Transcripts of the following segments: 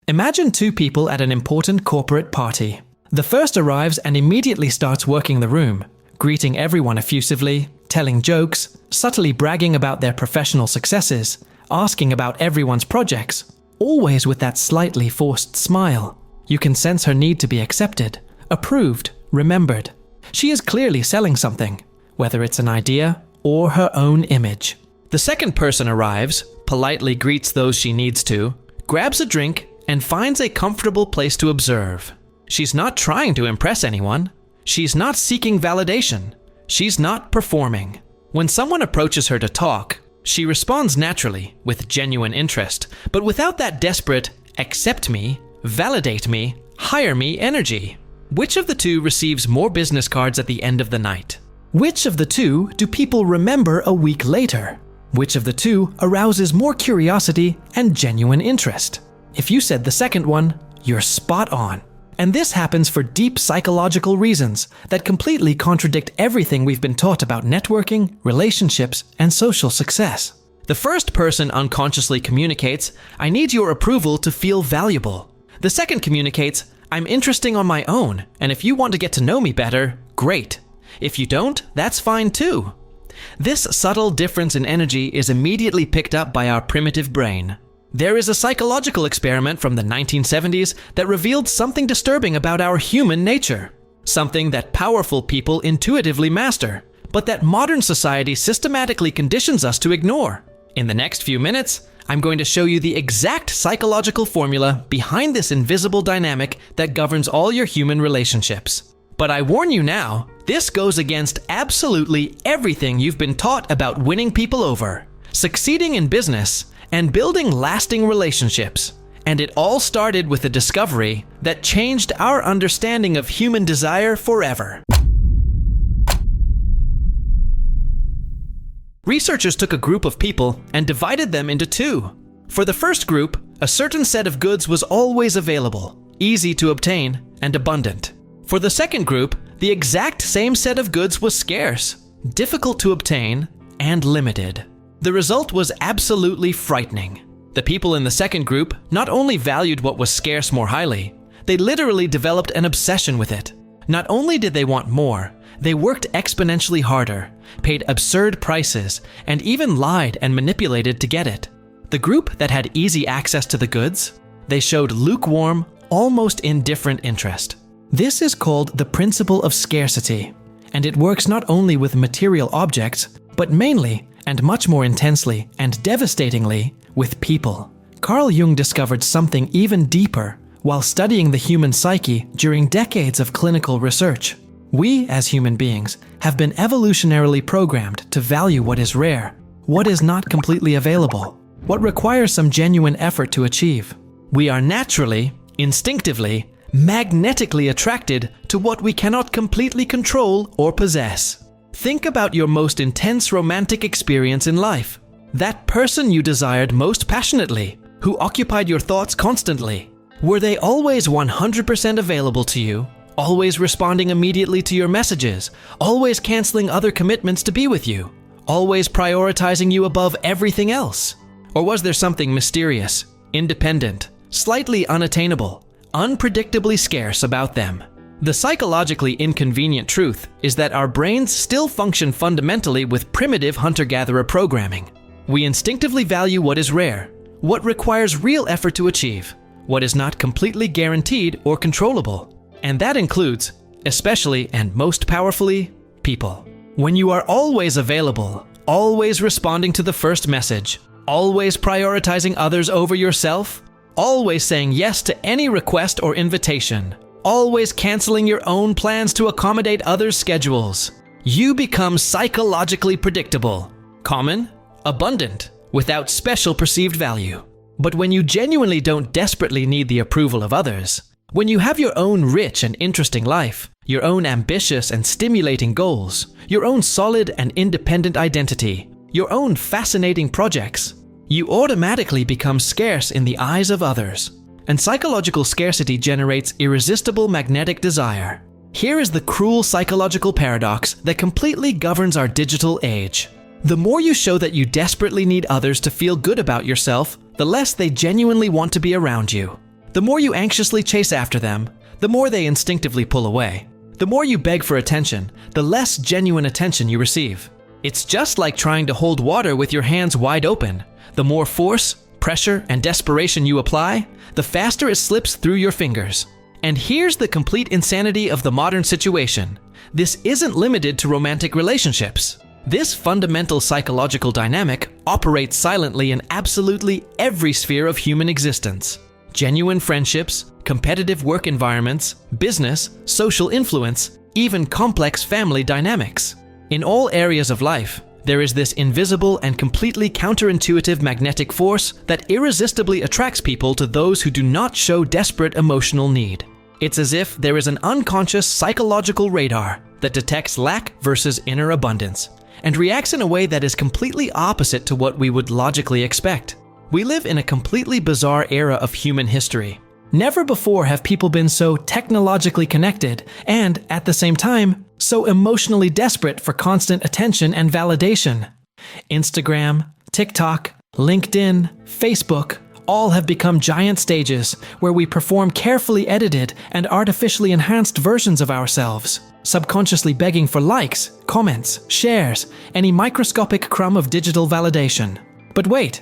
Imagine two people at an important corporate party. The first arrives and immediately starts working the room, greeting everyone effusively, telling jokes, subtly bragging about their professional successes, asking about everyone's projects, always with that slightly forced smile. You can sense her need to be accepted, approved, remembered. She is clearly selling something, whether it's an idea or her own image. The second person arrives, politely greets those she needs to, grabs a drink, and finds a comfortable place to observe. She's not trying to impress anyone. She's not seeking validation. She's not performing. When someone approaches her to talk, she responds naturally, with genuine interest, but without that desperate, accept me, validate me, hire me energy. Which of the two receives more business cards at the end of the night? Which of the two do people remember a week later? Which of the two arouses more curiosity and genuine interest? If you said the second one, you're spot on. And this happens for deep psychological reasons that completely contradict everything we've been taught about networking, relationships, and social success. The first person unconsciously communicates, I need your approval to feel valuable. The second communicates, I'm interesting on my own, and if you want to get to know me better, great. If you don't, that's fine too. This subtle difference in energy is immediately picked up by our primitive brain. There is a psychological experiment from the 1970s that revealed something disturbing about our human nature. Something that powerful people intuitively master, but that modern society systematically conditions us to ignore. In the next few minutes, I'm going to show you the exact psychological formula behind this invisible dynamic that governs all your human relationships. But I warn you now, this goes against absolutely everything you've been taught about winning people over, succeeding in business, and building lasting relationships. And it all started with a discovery that changed our understanding of human desire forever. Researchers took a group of people and divided them into two. For the first group, a certain set of goods was always available, easy to obtain, and abundant. For the second group, the exact same set of goods was scarce, difficult to obtain, and limited. The result was absolutely frightening. The people in the second group not only valued what was scarce more highly, they literally developed an obsession with it. Not only did they want more, they worked exponentially harder, paid absurd prices, and even lied and manipulated to get it. The group that had easy access to the goods, they showed lukewarm, almost indifferent interest. This is called the principle of scarcity, and it works not only with material objects, but mainly, and much more intensely and devastatingly, with people. Carl Jung discovered something even deeper while studying the human psyche during decades of clinical research. We, as human beings, have been evolutionarily programmed to value what is rare, what is not completely available, what requires some genuine effort to achieve. We are naturally, instinctively, magnetically attracted to what we cannot completely control or possess. Think about your most intense romantic experience in life. That person you desired most passionately, who occupied your thoughts constantly. Were they always 100% available to you? Always responding immediately to your messages? Always canceling other commitments to be with you? Always prioritizing you above everything else? Or was there something mysterious, independent, slightly unattainable, unpredictably scarce about them? The psychologically inconvenient truth is that our brains still function fundamentally with primitive hunter-gatherer programming. We instinctively value what is rare, what requires real effort to achieve, what is not completely guaranteed or controllable. And that includes, especially and most powerfully, people. When you are always available, always responding to the first message, always prioritizing others over yourself, always saying yes to any request or invitation, always canceling your own plans to accommodate others' schedules, you become psychologically predictable, common, abundant, without special perceived value. But when you genuinely don't desperately need the approval of others, when you have your own rich and interesting life, your own ambitious and stimulating goals, your own solid and independent identity, your own fascinating projects, you automatically become scarce in the eyes of others. And psychological scarcity generates irresistible magnetic desire. Here is the cruel psychological paradox that completely governs our digital age. The more you show that you desperately need others to feel good about yourself, the less they genuinely want to be around you. The more you anxiously chase after them, the more they instinctively pull away. The more you beg for attention, the less genuine attention you receive. It's just like trying to hold water with your hands wide open. The more force, pressure, and desperation you apply, the faster it slips through your fingers. And here's the complete insanity of the modern situation. This isn't limited to romantic relationships. This fundamental psychological dynamic operates silently in absolutely every sphere of human existence. Genuine friendships, competitive work environments, business, social influence, even complex family dynamics. In all areas of life, there is this invisible and completely counterintuitive magnetic force that irresistibly attracts people to those who do not show desperate emotional need. It's as if there is an unconscious psychological radar that detects lack versus inner abundance and reacts in a way that is completely opposite to what we would logically expect. We live in a completely bizarre era of human history. Never before have people been so technologically connected and, at the same time, so emotionally desperate for constant attention and validation. Instagram, TikTok, LinkedIn, Facebook, all have become giant stages where we perform carefully edited and artificially enhanced versions of ourselves, subconsciously begging for likes, comments, shares, any microscopic crumb of digital validation. But wait,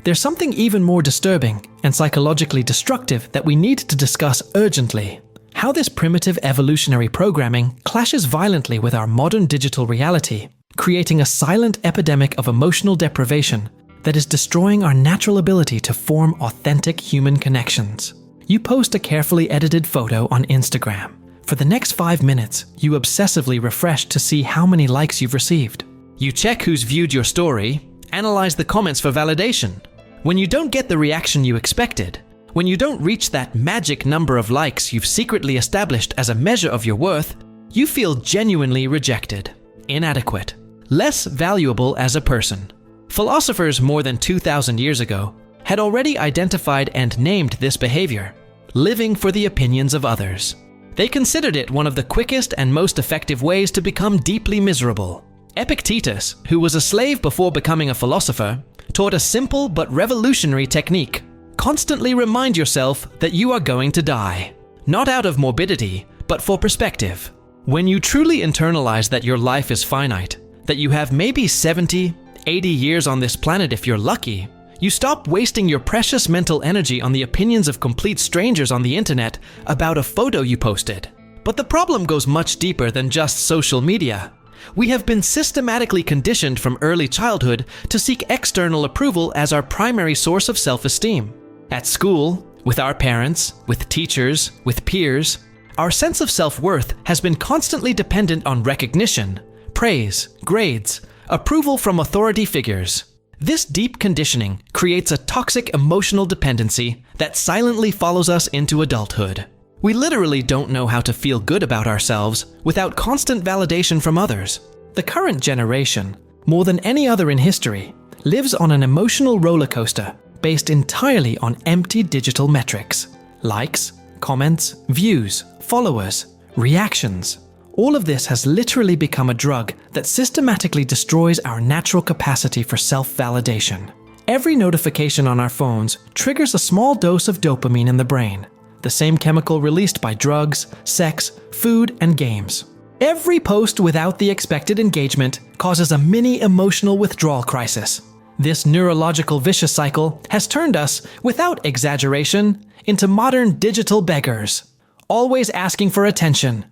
there's something even more disturbing and psychologically destructive that we need to discuss urgently. How this primitive evolutionary programming clashes violently with our modern digital reality, creating a silent epidemic of emotional deprivation that is destroying our natural ability to form authentic human connections. You post a carefully edited photo on Instagram. For the next 5 minutes, you obsessively refresh to see how many likes you've received. You check who's viewed your story, analyze the comments for validation. When you don't get the reaction you expected, when you don't reach that magic number of likes you've secretly established as a measure of your worth, you feel genuinely rejected, inadequate, less valuable as a person. Philosophers more than 2,000 years ago had already identified and named this behavior, living for the opinions of others. They considered it one of the quickest and most effective ways to become deeply miserable. Epictetus, who was a slave before becoming a philosopher, taught a simple but revolutionary technique. Constantly remind yourself that you are going to die. Not out of morbidity, but for perspective. When you truly internalize that your life is finite, that you have maybe 70, 80 years on this planet if you're lucky, you stop wasting your precious mental energy on the opinions of complete strangers on the internet about a photo you posted. But the problem goes much deeper than just social media. We have been systematically conditioned from early childhood to seek external approval as our primary source of self-esteem. At school, with our parents, with teachers, with peers, our sense of self-worth has been constantly dependent on recognition, praise, grades, approval from authority figures. This deep conditioning creates a toxic emotional dependency that silently follows us into adulthood. We literally don't know how to feel good about ourselves without constant validation from others. The current generation, more than any other in history, lives on an emotional roller coaster based entirely on empty digital metrics. Likes, comments, views, followers, reactions. All of this has literally become a drug that systematically destroys our natural capacity for self-validation. Every notification on our phones triggers a small dose of dopamine in the brain, the same chemical released by drugs, sex, food, and games. Every post without the expected engagement causes a mini emotional withdrawal crisis. This neurological vicious cycle has turned us, without exaggeration, into modern digital beggars. Always asking for attention.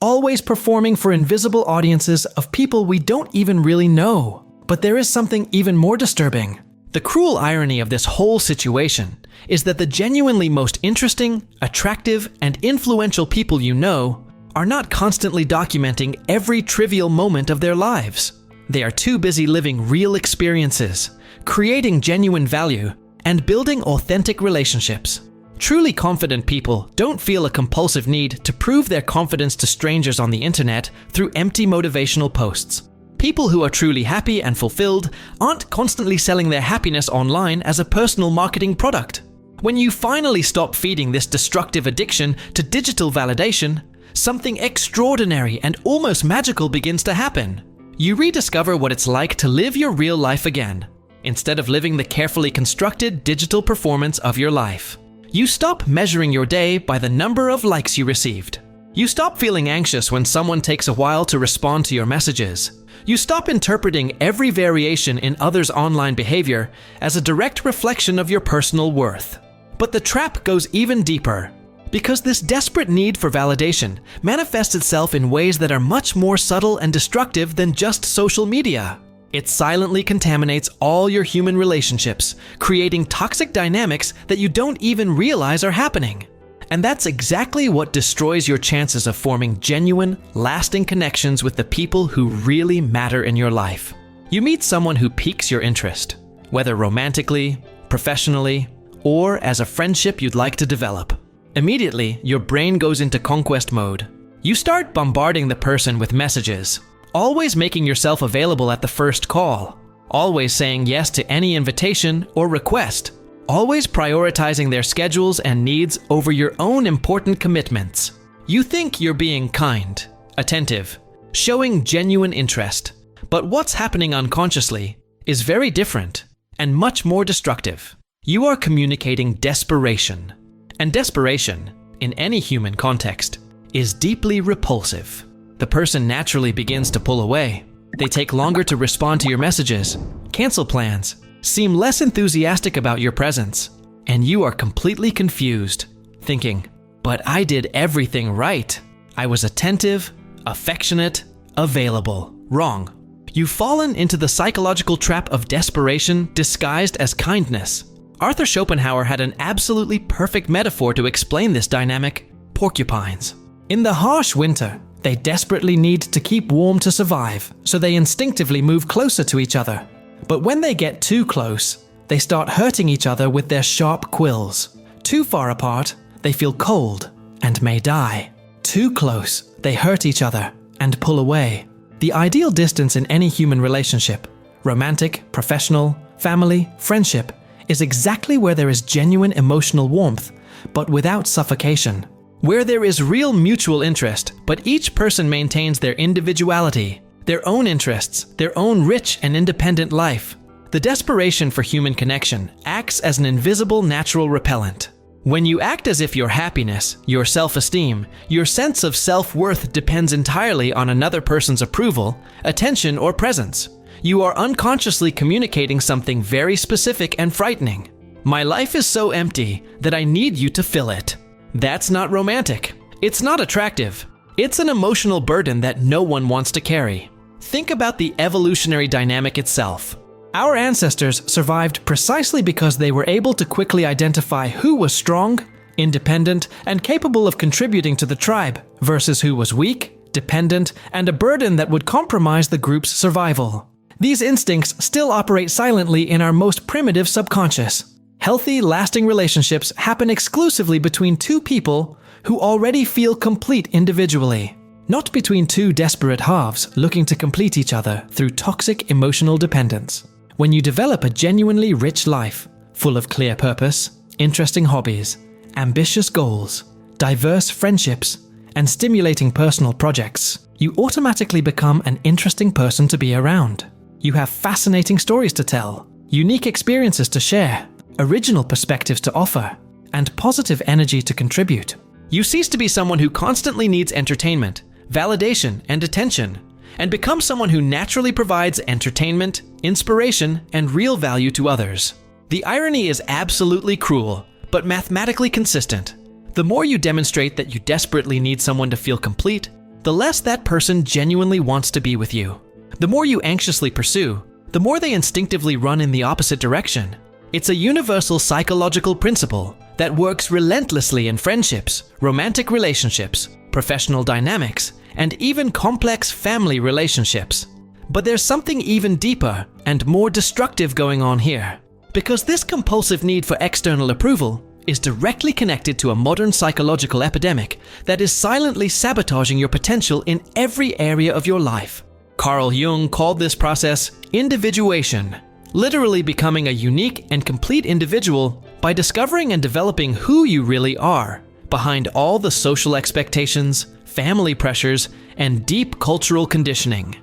Always performing for invisible audiences of people we don't even really know. But there is something even more disturbing. The cruel irony of this whole situation is that the genuinely most interesting, attractive, and influential people you know are not constantly documenting every trivial moment of their lives. They are too busy living real experiences, creating genuine value, and building authentic relationships. Truly confident people don't feel a compulsive need to prove their confidence to strangers on the internet through empty motivational posts. People who are truly happy and fulfilled aren't constantly selling their happiness online as a personal marketing product. When you finally stop feeding this destructive addiction to digital validation, something extraordinary and almost magical begins to happen. You rediscover what it's like to live your real life again, instead of living the carefully constructed digital performance of your life. You stop measuring your day by the number of likes you received. You stop feeling anxious when someone takes a while to respond to your messages. You stop interpreting every variation in others' online behavior as a direct reflection of your personal worth. But the trap goes even deeper, because this desperate need for validation manifests itself in ways that are much more subtle and destructive than just social media. It silently contaminates all your human relationships, creating toxic dynamics that you don't even realize are happening. And that's exactly what destroys your chances of forming genuine, lasting connections with the people who really matter in your life. You meet someone who piques your interest, whether romantically, professionally, or as a friendship you'd like to develop. Immediately, your brain goes into conquest mode. You start bombarding the person with messages, always making yourself available at the first call, always saying yes to any invitation or request, always prioritizing their schedules and needs over your own important commitments. You think you're being kind, attentive, showing genuine interest, but what's happening unconsciously is very different and much more destructive. You are communicating desperation, and desperation, in any human context, is deeply repulsive. The person naturally begins to pull away. They take longer to respond to your messages, cancel plans, seem less enthusiastic about your presence, and you are completely confused, thinking, "But I did everything right. I was attentive, affectionate, available." Wrong. You've fallen into the psychological trap of desperation disguised as kindness. Arthur Schopenhauer had an absolutely perfect metaphor to explain this dynamic: porcupines. In the harsh winter, they desperately need to keep warm to survive, so they instinctively move closer to each other. But when they get too close, they start hurting each other with their sharp quills. Too far apart, they feel cold and may die. Too close, they hurt each other and pull away. The ideal distance in any human relationship, romantic, professional, family, friendship, is exactly where there is genuine emotional warmth, but without suffocation. Where there is real mutual interest, but each person maintains their individuality, their own interests, their own rich and independent life. The desperation for human connection acts as an invisible natural repellent. When you act as if your happiness, your self-esteem, your sense of self-worth depends entirely on another person's approval, attention, or presence, you are unconsciously communicating something very specific and frightening. My life is so empty that I need you to fill it. That's not romantic. It's not attractive. It's an emotional burden that no one wants to carry. Think about the evolutionary dynamic itself. Our ancestors survived precisely because they were able to quickly identify who was strong, independent, and capable of contributing to the tribe, versus who was weak, dependent, and a burden that would compromise the group's survival. These instincts still operate silently in our most primitive subconscious. Healthy, lasting relationships happen exclusively between two people who already feel complete individually, not between two desperate halves looking to complete each other through toxic emotional dependence. When you develop a genuinely rich life, full of clear purpose, interesting hobbies, ambitious goals, diverse friendships, and stimulating personal projects, you automatically become an interesting person to be around. You have fascinating stories to tell, unique experiences to share, original perspectives to offer, and positive energy to contribute. You cease to be someone who constantly needs entertainment, validation, and attention, and become someone who naturally provides entertainment, inspiration, and real value to others. The irony is absolutely cruel, but mathematically consistent. The more you demonstrate that you desperately need someone to feel complete, the less that person genuinely wants to be with you. The more you anxiously pursue, the more they instinctively run in the opposite direction. It's a universal psychological principle that works relentlessly in friendships, romantic relationships, professional dynamics, and even complex family relationships. But there's something even deeper and more destructive going on here. Because this compulsive need for external approval is directly connected to a modern psychological epidemic that is silently sabotaging your potential in every area of your life. Carl Jung called this process individuation, literally becoming a unique and complete individual by discovering and developing who you really are, behind all the social expectations, family pressures, and deep cultural conditioning.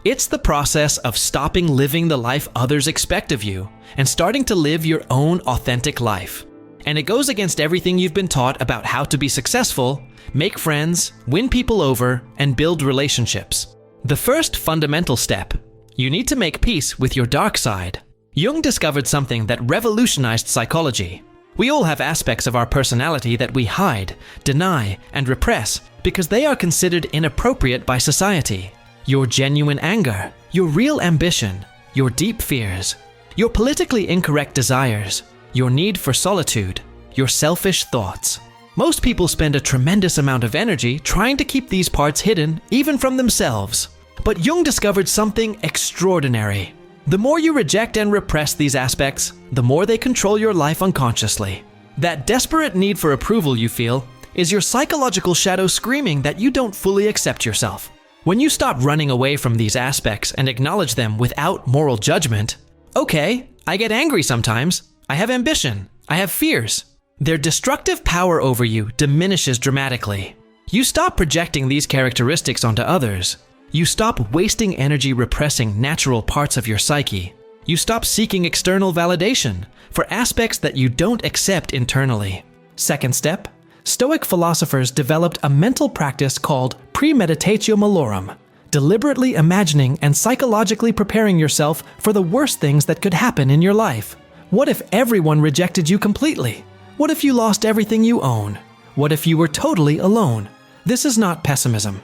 It's the process of stopping living the life others expect of you and starting to live your own authentic life. and it goes against everything you've been taught about how to be successful, make friends, win people over, and build relationships. The first fundamental step: you need to make peace with your dark side. Jung discovered something that revolutionized psychology. We all have aspects of our personality that we hide, deny, and repress because they are considered inappropriate by society. Your genuine anger, your real ambition, your deep fears, your politically incorrect desires, your need for solitude, your selfish thoughts. Most people spend a tremendous amount of energy trying to keep these parts hidden, even from themselves. But Jung discovered something extraordinary. The more you reject and repress these aspects, the more they control your life unconsciously. That desperate need for approval you feel is your psychological shadow screaming that you don't fully accept yourself. When you stop running away from these aspects and acknowledge them without moral judgment, okay, I get angry sometimes, I have ambition, I have fears. Their destructive power over you diminishes dramatically. You stop projecting these characteristics onto others. You stop wasting energy repressing natural parts of your psyche. You stop seeking external validation for aspects that you don't accept internally. Second step, Stoic philosophers developed a mental practice called premeditatio malorum, deliberately imagining and psychologically preparing yourself for the worst things that could happen in your life. What if everyone rejected you completely? What if you lost everything you own? What if you were totally alone? This is not pessimism.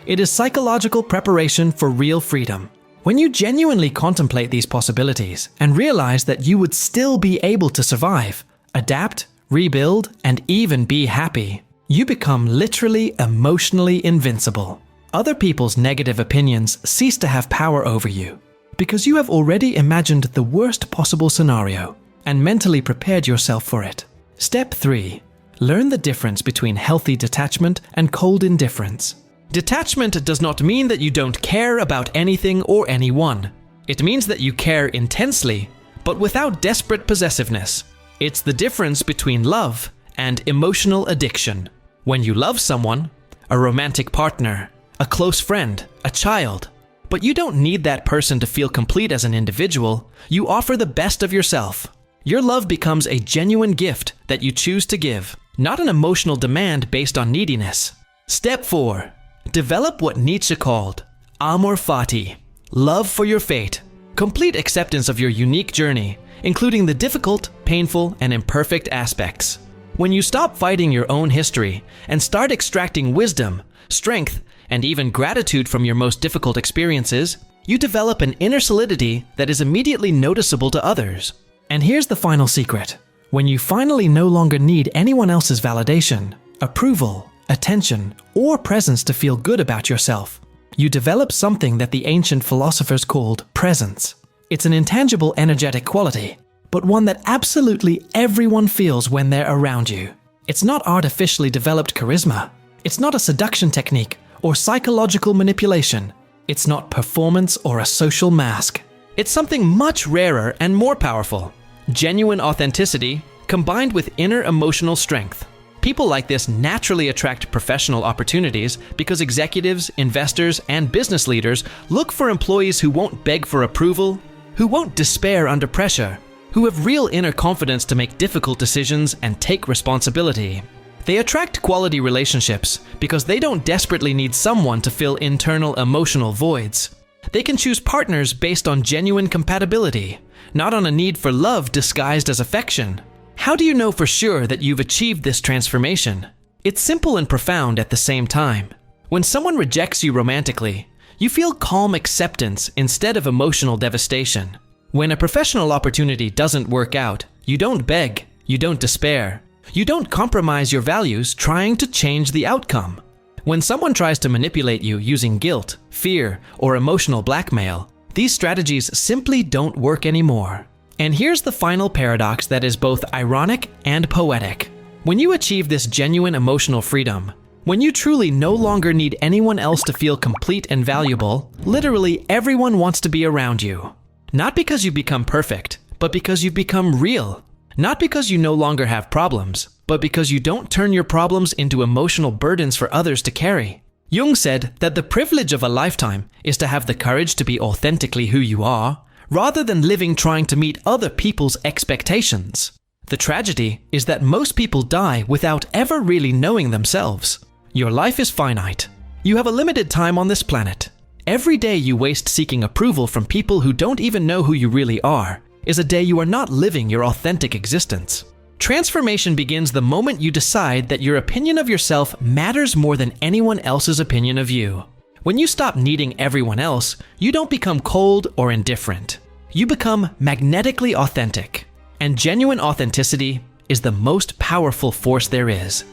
It is psychological preparation for real freedom. When you genuinely contemplate these possibilities and realize that you would still be able to survive, adapt, rebuild, and even be happy, you become literally emotionally invincible. Other people's negative opinions cease to have power over you because you have already imagined the worst possible scenario and mentally prepared yourself for it. Step 3. Learn the difference between healthy detachment and cold indifference. Detachment does not mean that you don't care about anything or anyone. It means that you care intensely, but without desperate possessiveness. It's the difference between love and emotional addiction. When you love someone, a romantic partner, a close friend, a child, but you don't need that person to feel complete as an individual, you offer the best of yourself. Your love becomes a genuine gift that you choose to give, not an emotional demand based on neediness. Step 4. Develop what Nietzsche called amor fati, love for your fate, complete acceptance of your unique journey, including the difficult, painful, and imperfect aspects. When you stop fighting your own history and start extracting wisdom, strength, and even gratitude from your most difficult experiences, you develop an inner solidity that is immediately noticeable to others. And here's the final secret. When you finally no longer need anyone else's validation, approval, attention, or presence to feel good about yourself, you develop something that the ancient philosophers called presence. It's an intangible energetic quality, but one that absolutely everyone feels when they're around you. It's not artificially developed charisma. It's not a seduction technique or psychological manipulation. It's not performance or a social mask. It's something much rarer and more powerful. Genuine authenticity combined with inner emotional strength. People like this naturally attract professional opportunities because executives, investors, and business leaders look for employees who won't beg for approval, who won't despair under pressure, who have real inner confidence to make difficult decisions and take responsibility. They attract quality relationships because they don't desperately need someone to fill internal emotional voids. They can choose partners based on genuine compatibility, not on a need for love disguised as affection. How do you know for sure that you've achieved this transformation? It's simple and profound at the same time. When someone rejects you romantically, you feel calm acceptance instead of emotional devastation. When a professional opportunity doesn't work out, you don't beg, you don't despair. You don't compromise your values trying to change the outcome. When someone tries to manipulate you using guilt, fear, or emotional blackmail, these strategies simply don't work anymore. And here's the final paradox that is both ironic and poetic. When you achieve this genuine emotional freedom, when you truly no longer need anyone else to feel complete and valuable, literally everyone wants to be around you. Not because you become perfect, but because you become real. Not because you no longer have problems, but because you don't turn your problems into emotional burdens for others to carry. Jung said that the privilege of a lifetime is to have the courage to be authentically who you are, rather than living trying to meet other people's expectations. The tragedy is that most people die without ever really knowing themselves. Your life is finite. You have a limited time on this planet. Every day you waste seeking approval from people who don't even know who you really are is a day you are not living your authentic existence. Transformation begins the moment you decide that your opinion of yourself matters more than anyone else's opinion of you. When you stop needing everyone else, you don't become cold or indifferent. You become magnetically authentic. And genuine authenticity is the most powerful force there is.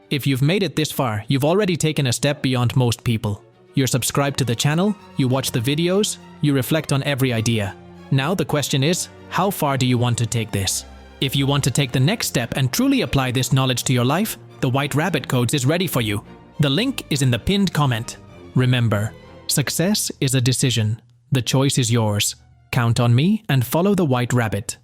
If you've made it this far, you've already taken a step beyond most people. You're subscribed to the channel, you watch the videos, you reflect on every idea. Now the question is, how far do you want to take this? If you want to take the next step and truly apply this knowledge to your life, the White Rabbit Codes is ready for you. The link is in the pinned comment. Remember, success is a decision. The choice is yours. Count on me and follow the White Rabbit.